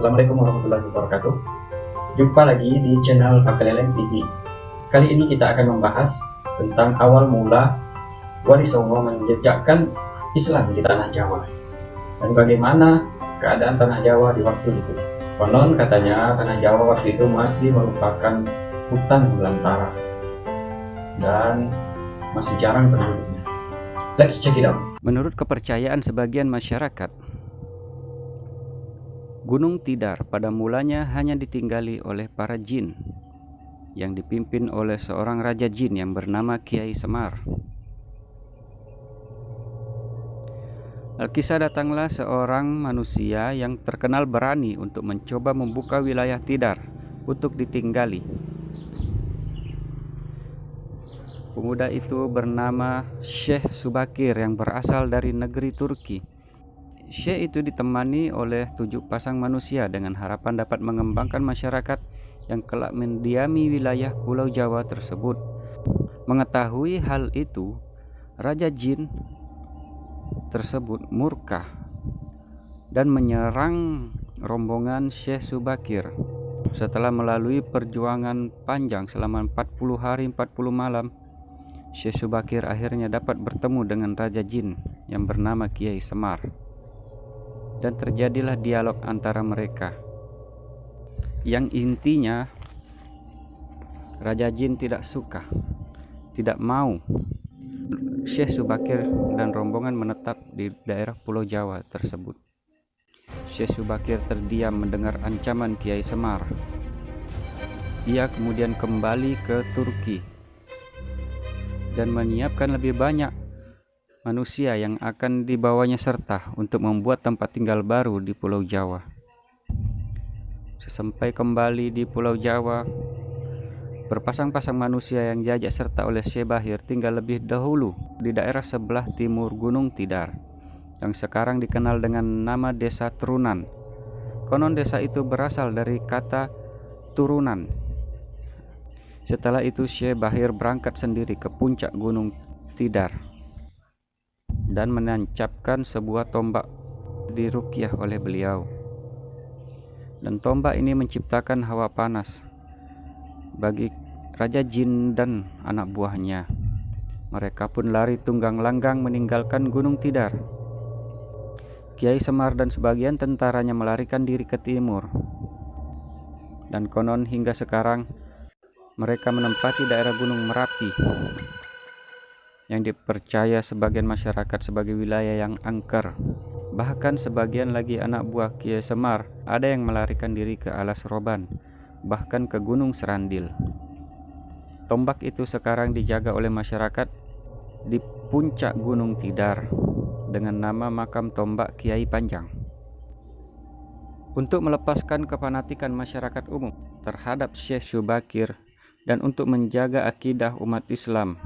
Assalamualaikum warahmatullahi wabarakatuh. Jumpa lagi di channel Pakeleleng TV. Kali ini kita akan membahas tentang awal mula Wali Songo menjejakkan Islam di tanah Jawa dan bagaimana keadaan tanah Jawa di waktu itu. Konon katanya tanah Jawa waktu itu masih merupakan hutan belantara dan masih jarang penduduknya. Let's check it out. Menurut kepercayaan sebagian masyarakat, Gunung Tidar pada mulanya hanya ditinggali oleh para jin yang dipimpin oleh seorang raja jin yang bernama Kiai Semar. Alkisah datanglah seorang manusia yang terkenal berani untuk mencoba membuka wilayah Tidar untuk ditinggali. Pemuda itu bernama Syekh Subakir yang berasal dari negeri Turki. Syekh itu ditemani oleh 7 pasang manusia dengan harapan dapat mengembangkan masyarakat yang kelak mendiami wilayah Pulau Jawa tersebut. Mengetahui hal itu, Raja Jin tersebut murka dan menyerang rombongan Syekh Subakir. Setelah melalui perjuangan panjang selama 40 hari 40 malam, Syekh Subakir akhirnya dapat bertemu dengan Raja Jin yang bernama Kiai Semar. Dan terjadilah dialog antara mereka yang intinya Raja Jin tidak suka, tidak mau Syekh Subakir dan rombongan menetap di daerah Pulau Jawa tersebut. Syekh Subakir terdiam mendengar ancaman Kiai Semar. Ia kemudian kembali ke Turki dan menyiapkan lebih banyak manusia yang akan dibawanya serta untuk membuat tempat tinggal baru di Pulau Jawa. Sesampai kembali di Pulau Jawa, berpasang-pasang manusia yang diajak serta oleh Syekh Bahir tinggal lebih dahulu di daerah sebelah timur Gunung Tidar yang sekarang dikenal dengan nama Desa Turunan. Konon desa itu berasal dari kata turunan. Setelah itu Syekh Bahir berangkat sendiri ke puncak Gunung Tidar dan menancapkan sebuah tombak diruqyah oleh beliau. Dan tombak ini menciptakan hawa panas bagi Raja Jin dan anak buahnya. Mereka pun lari tunggang langgang meninggalkan Gunung Tidar. Kiai Semar dan sebagian tentaranya melarikan diri ke timur. Dan konon hingga sekarang mereka menempati daerah Gunung Merapi yang dipercaya sebagian masyarakat sebagai wilayah yang angker. Bahkan sebagian lagi anak buah Kiai Semar ada yang melarikan diri ke Alas Roban, bahkan ke Gunung Serandil. Tombak itu sekarang dijaga oleh masyarakat di puncak Gunung Tidar dengan nama makam tombak Kiai Panjang. Untuk melepaskan kefanatikan masyarakat umum terhadap Syekh Subakir dan untuk menjaga akidah umat Islam,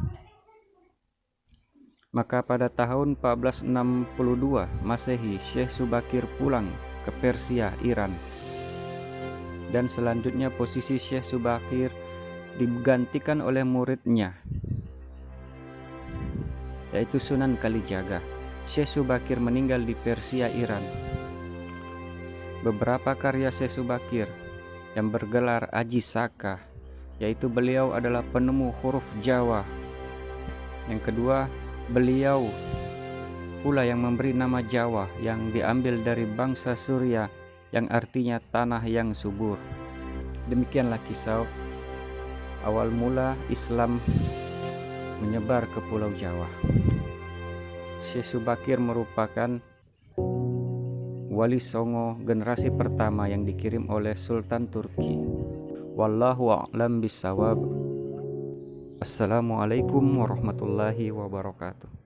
maka pada tahun 1462 Masehi Syekh Subakir pulang ke Persia, Iran. Dan selanjutnya posisi Syekh Subakir digantikan oleh muridnya, yaitu Sunan Kalijaga. Syekh Subakir meninggal di Persia, Iran. Beberapa karya Syekh Subakir yang bergelar Aji Saka, yaitu beliau adalah penemu huruf Jawa. Yang kedua, beliau pula yang memberi nama Jawa yang diambil dari bangsa Surya yang artinya tanah yang subur. Demikianlah kisah awal mula Islam menyebar ke Pulau Jawa. Syekh Subakir merupakan Wali Songo generasi pertama yang dikirim oleh Sultan Turki. Wallahu a'lam bishawab. Assalamualaikum warahmatullahi wabarakatuh.